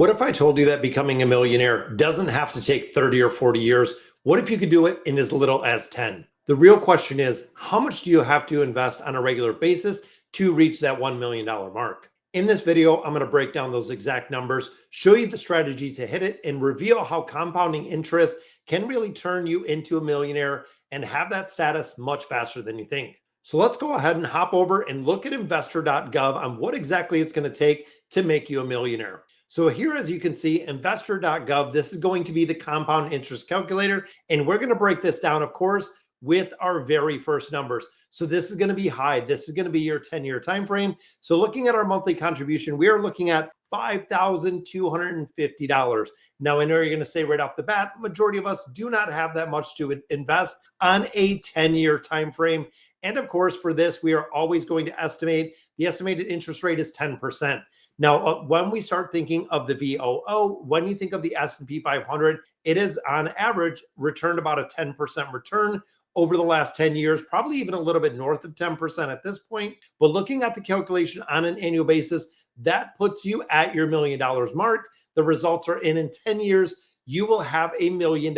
What if I told you that becoming a millionaire doesn't have to take 30 or 40 years? What if you could do it in as little as 10? The real question is, how much do you have to invest on a regular basis to reach that $1 million mark? In this video, I'm going to break down those exact numbers, show you the strategy to hit it, and reveal how compounding interest can really turn you into a millionaire and have that status much faster than you think. So let's go ahead and hop over and look at investor.gov on what exactly it's going to take to make you a millionaire. So here, as you can see, investor.gov, this is going to be the compound interest calculator. And we're going to break this down, of course, with our very first numbers. So this is going to be high. This is going to be your 10-year time frame. So looking at our monthly contribution, we are looking at $5,250. Now, I know you're going to say right off the bat, majority of us do not have that much to invest on a 10-year time frame. And of course, for this, we are always going to estimate the estimated interest rate is 10%. Now, when we start thinking of the VOO, when you think of the S&P 500, it is on average returned about a 10% return over the last 10 years, probably even a little bit north of 10% at this point. But looking at the calculation on an annual basis, that puts you at your $1 million mark. The results are in 10 years, you will have $1 million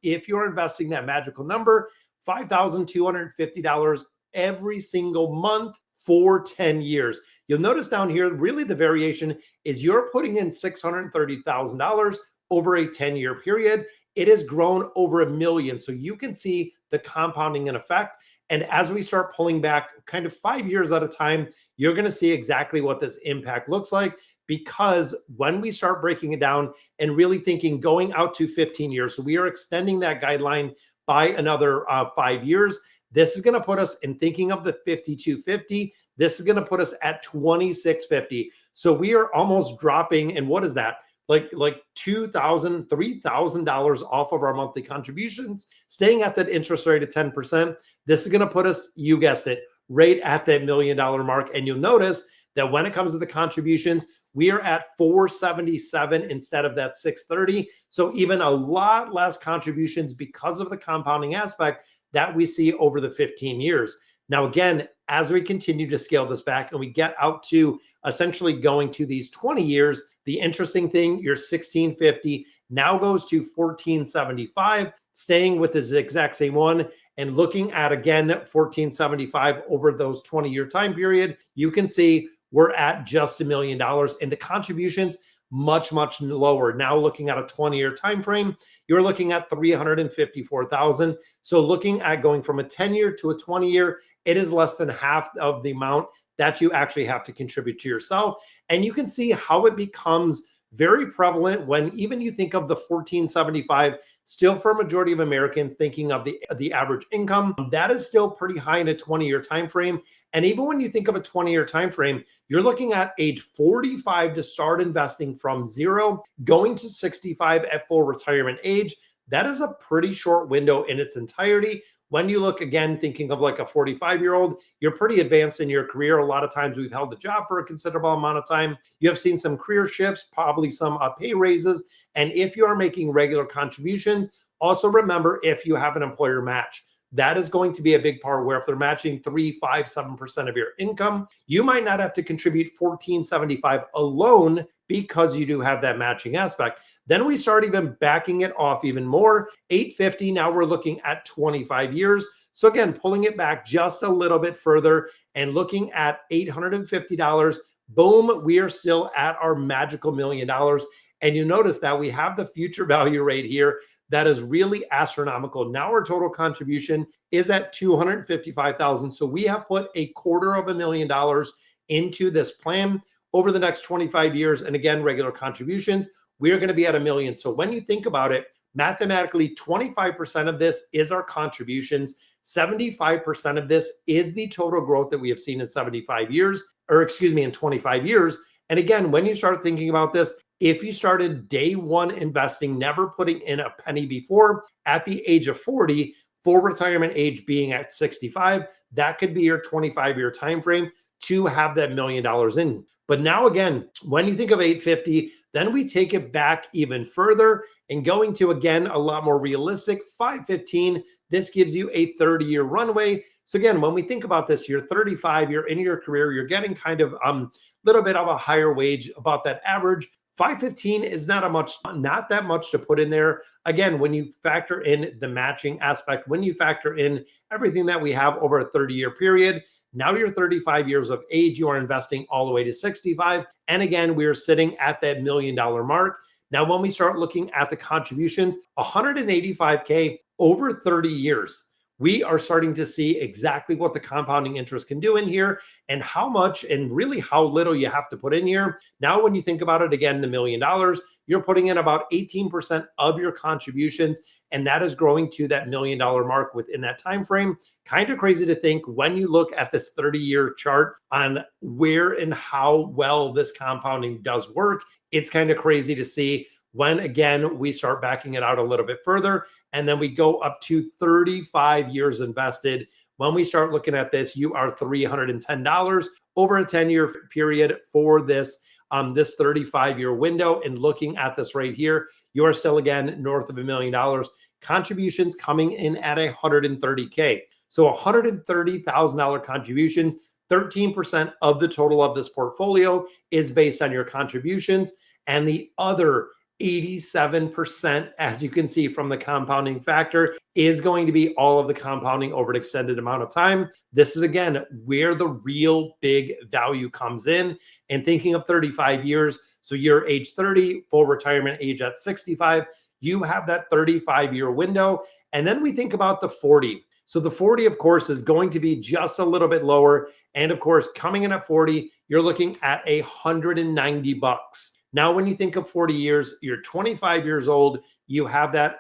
if you're investing that magical number, $5,250 every single month for 10 years. You'll notice down here, really the variation is you're putting in $630,000 over a 10-year period. It has grown over $1 million. So you can see the compounding in effect. And as we start pulling back kind of 5 years at a time, you're going to see exactly what this impact looks like. Because when we start breaking it down and really thinking going out to 15 years, so we are extending that guideline by another 5 years. This is going to put us in thinking of the 5,250. This is going to put us at 2,650. So we are almost dropping. And what is that? Like $2,000, $3,000 off of our monthly contributions, staying at that interest rate of 10%. This is going to put us, you guessed it, right at that $1 million mark. And you'll notice that when it comes to the contributions, we are at 477 instead of that 630. So even a lot less contributions because of the compounding aspect that we see over the 15 years. Now, again, as we continue to scale this back and we get out to essentially going to these 20 years, the interesting thing, your 1650 now goes to 1475, staying with this exact same one and looking at, again, 1475 over those 20-year time period, you can see we're at just $1 million and the contributions much lower. Now looking at a 20-year time frame, you're looking at 354,000. So looking at going from a 10-year to a 20-year, it is less than half of the amount that you actually have to contribute to yourself. And you can see how it becomes very prevalent when even you think of the 1475, still for a majority of Americans thinking of the average income, that is still pretty high in a 20-year time frame. And even when you think of a 20-year time frame, you're looking at age 45 to start investing from zero, going to 65 at full retirement age. That is a pretty short window in its entirety. When you look again, thinking of like a 45-year-old, you're pretty advanced in your career. A lot of times we've held the job for a considerable amount of time. You have seen some career shifts, probably some pay raises. And if you are making regular contributions, also remember if you have an employer match, that is going to be a big part where if they're matching 3, 5, 7% of your income, you might not have to contribute 1475 alone because you do have that matching aspect. Then we start even backing it off even more, 850. Now we're looking at 25 years. So again, pulling it back just a little bit further and looking at $850, boom, we are still at our magical $1 million. And you notice that we have the future value rate here that is really astronomical. Now our total contribution is at $255,000. So we have put $250,000 into this plan over the next 25 years. And again, regular contributions, we are going to be at $1 million. So when you think about it, mathematically, 25% of this is our contributions. 75% of this is the total growth that we have seen in 75 years, or excuse me, in 25 years. And again, when you start thinking about this, if you started day one investing, never putting in a penny before, at the age of 40, full retirement age being at 65, that could be your 25-year time frame to have that $1 million in. But now again, when you think of 850, then we take it back even further and going to, again, a lot more realistic 515. This gives you a 30-year runway. So again, when we think about this, you're 35, you're in your career, you're getting kind of little bit of a higher wage, about that average 515 is not that much to put in there. Again, when you factor in the matching aspect, when you factor in everything that we have over a 30-year period, now you're 35 years of age, you are investing all the way to 65. And again, we are sitting at that $1 million mark. Now, when we start looking at the contributions, 185K over 30 years, we are starting to see exactly what the compounding interest can do in here and how much and really how little you have to put in here. Now, when you think about it, again, the $1 million, you're putting in about 18% of your contributions, and that is growing to that $1 million mark within that time frame. Kind of crazy to think when you look at this 30-year chart on where and how well this compounding does work. It's kind of crazy to see when, again, we start backing it out a little bit further, and then we go up to 35 years invested. When we start looking at this, you are $310 over a 10-year period for this 35-year window. And looking at this right here, you are still, again, north of $1 million. Contributions coming in at 130K. So $130,000 contributions, 13% of the total of this portfolio is based on your contributions, and the other 87%, as you can see from the compounding factor, is going to be all of the compounding over an extended amount of time. This is, again, where the real big value comes in. And thinking of 35 years, so you're age 30, full retirement age at 65, you have that 35-year window. And then we think about the 40. So the 40, of course, is going to be just a little bit lower. And of course, coming in at 40, you're looking at $190. Now, when you think of 40 years, you're 25 years old, you have that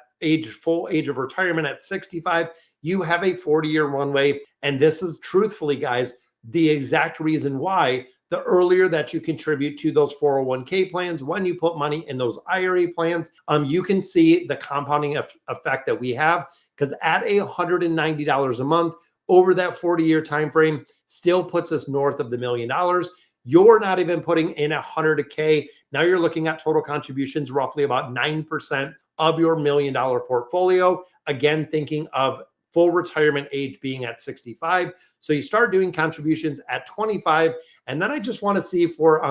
full age of retirement at 65, you have a 40-year runway. And this is truthfully, guys, the exact reason why the earlier that you contribute to those 401k plans, when you put money in those IRA plans, you can see the compounding effect that we have, because at $190 a month over that 40-year time frame still puts us north of the $1 million. You're not even putting in 100K. Now you're looking at total contributions, roughly about 9% of your $1 million portfolio. Again, thinking of full retirement age being at 65. So you start doing contributions at 25. And then I just want to see for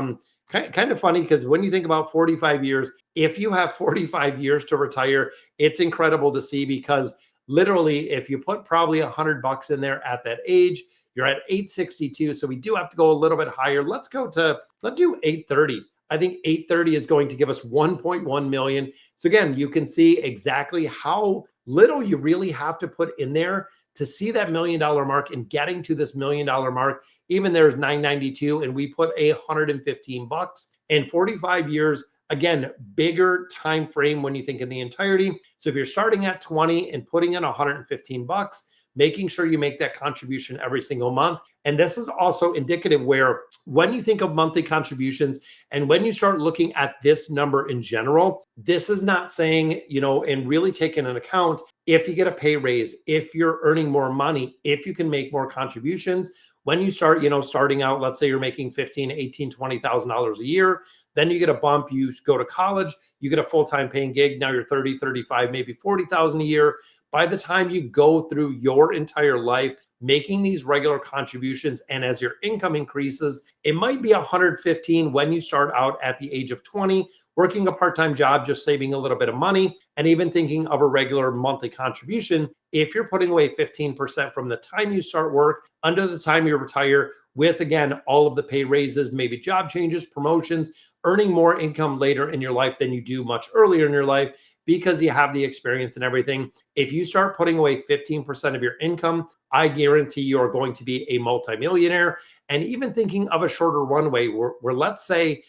kind of funny, because when you think about 45 years, if you have 45 years to retire, it's incredible to see, because literally if you put probably $100 in there at that age, you're at 862. So we do have to go a little bit higher. Let's do 830. I think 830 is going to give us 1.1 million. So again, you can see exactly how little you really have to put in there to see that $1 million mark. And getting to this $1 million mark, even there's 992 and we put $115 and 45 years. Again, bigger time frame when you think in the entirety. So if you're starting at 20 and putting in $115, making sure you make that contribution every single month. And this is also indicative where when you think of monthly contributions and when you start looking at this number in general, this is not saying, and really taking into account if you get a pay raise, if you're earning more money, if you can make more contributions. When you start, starting out, let's say you're making $15,000, $18,000, $20,000 a year, then you get a bump, you go to college, you get a full-time paying gig. Now you're 30, 35, maybe 40,000 a year. By the time you go through your entire life, making these regular contributions, and as your income increases, it might be 115 when you start out at the age of 20, working a part-time job, just saving a little bit of money, and even thinking of a regular monthly contribution. If you're putting away 15% from the time you start work under the time you retire, with, again, all of the pay raises, maybe job changes, promotions, earning more income later in your life than you do much earlier in your life, because you have the experience and everything. If you start putting away 15% of your income, I guarantee you are going to be a multimillionaire. And even thinking of a shorter runway where let's say,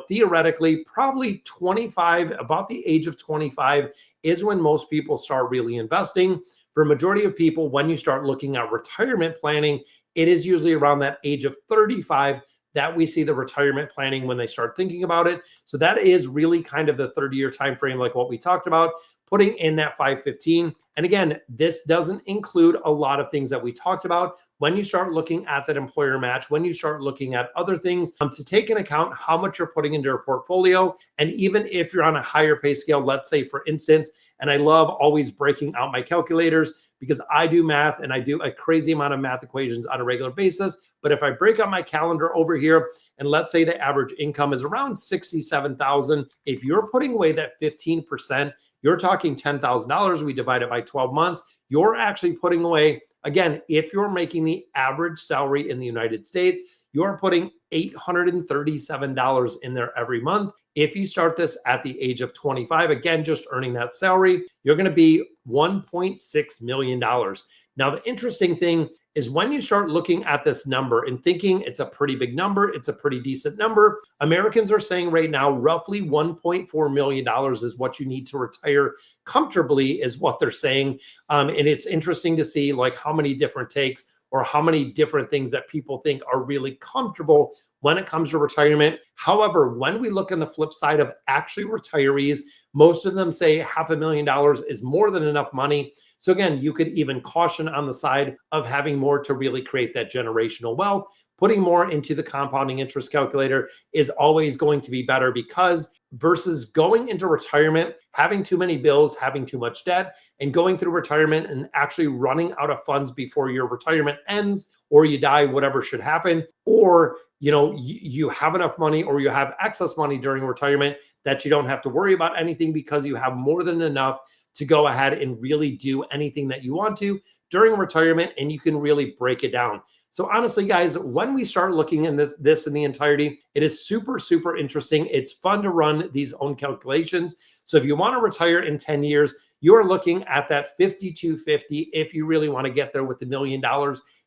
theoretically, probably 25, about the age of 25 is when most people start really investing. For a majority of people, when you start looking at retirement planning, it is usually around that age of 35 that we see the retirement planning when they start thinking about it. So that is really kind of the 30-year time frame, like what we talked about, putting in that 515. And again, this doesn't include a lot of things that we talked about. When you start looking at that employer match, when you start looking at other things, to take into account how much you're putting into your portfolio. And even if you're on a higher pay scale, let's say, for instance, and I love always breaking out my calculators, because I do math and I do a crazy amount of math equations on a regular basis. But if I break up my calendar over here, and let's say the average income is around 67,000, if you're putting away that 15%, you're talking $10,000. We divide it by 12 months. You're actually putting away, again, if you're making the average salary in the United States, you're putting $837 in there every month. If you start this at the age of 25, again, just earning that salary, you're going to be $1.6 million. Now, the interesting thing is when you start looking at this number and thinking it's a pretty big number, it's a pretty decent number, Americans are saying right now roughly $1.4 million is what you need to retire comfortably, is what they're saying. And it's interesting to see like how many different takes or how many different things that people think are really comfortable when it comes to retirement. However, when we look on the flip side of actually retirees, most of them say $500,000 is more than enough money. So again, you could even caution on the side of having more to really create that generational wealth. Putting more into the compounding interest calculator is always going to be better, because versus going into retirement, having too many bills, having too much debt, and going through retirement and actually running out of funds before your retirement ends, or you die, whatever should happen, or you have enough money or you have excess money during retirement that you don't have to worry about anything because you have more than enough to go ahead and really do anything that you want to during retirement, and you can really break it down. So honestly, guys, when we start looking in this in the entirety, it is super, super interesting. It's fun to run these own calculations. So if you want to retire in 10 years, you're looking at that 5,250 if you really want to get there with $1 million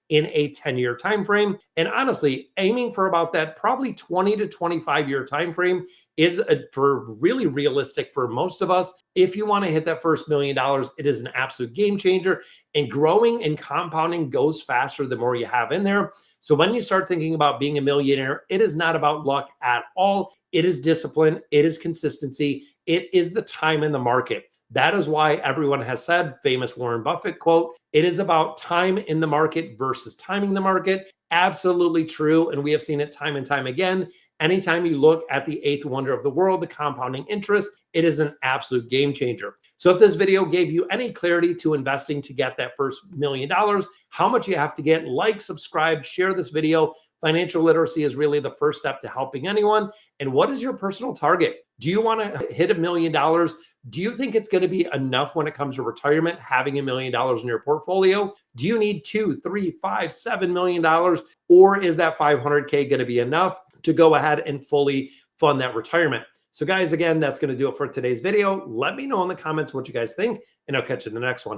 in a 10-year time frame. And honestly, aiming for about that probably 20 to 25-year time frame is for really realistic for most of us. If you want to hit that first $1 million, it is an absolute game changer. And growing and compounding goes faster the more you have in there. So when you start thinking about being a millionaire, it is not about luck at all. It is discipline. It is consistency. It is the time in the market. That is why everyone has said, famous Warren Buffett quote, it is about time in the market versus timing the market. Absolutely true. And we have seen it time and time again. Anytime you look at the eighth wonder of the world, the compounding interest, it is an absolute game changer. So if this video gave you any clarity to investing to get that first $1 million, how much you have to get, like, subscribe, share this video. Financial literacy is really the first step to helping anyone. And what is your personal target? Do you want to hit $1 million? Do you think it's going to be enough when it comes to retirement, having $1 million in your portfolio? Do you need $2, $3, $5, $7 million? Or is that 500K going to be enough to go ahead and fully fund that retirement? So guys, again, that's going to do it for today's video. Let me know in the comments what you guys think, and I'll catch you in the next one.